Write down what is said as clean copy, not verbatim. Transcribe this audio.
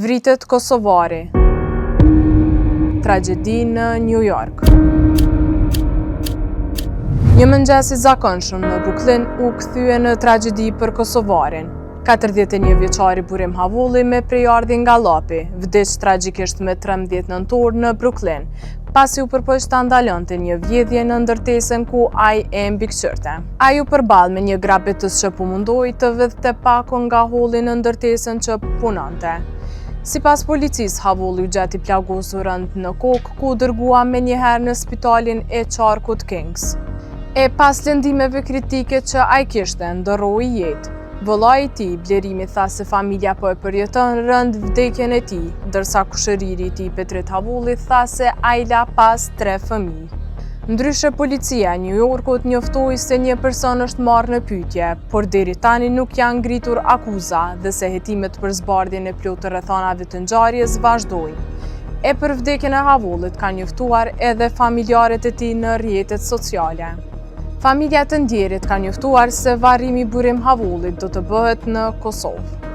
Vritet kosovari. Tragjedi në New York. Një mëngjes i zakonshëm në Brooklyn u kthye në tragjedi për kosovarin. 41 vjeçari Burim Havulli me prejardhje nga llapi vdiq tragjikisht me 13 nëntor në Brooklyn, pasi u përpoq ta ndalonte një vjedhje në ndërtesën ku ai e mbikëqyrte. Ai u përball me një grabitës që po mundoi të vëdhte pakun nga holli në ndërtesën që punonte. Sipas policisë, Havulli u gjeti plagosur rënd në kokë, ku u dërgua menjëherë në spitalin e Qarkut Kings. E pas lëndimeve kritike që ai kishte, ndërroi jetë. Vëllai i tij, Blerimi, tha se familja po e përjeton rënd vdekjen e tij, ndërsa kushëriri i tij, Petrit Havulli, tha se ai la pas 3 fëmijë. Ndryshe, policia e New Yorkut njoftoi se një person është marrë në pyetje, por deri tani nuk janë ngritur akuza dhe se hetimet për zbardhjen e plotë të rrethonave të ngjarjes vazhdojnë. E për vdekjen e Havullit kanë njoftuar edhe familjarët e tij në rrjetet sociale. Familja të ndjerit kanë njoftuar se varrimi i Burim Havullit do të bëhet në Kosovë.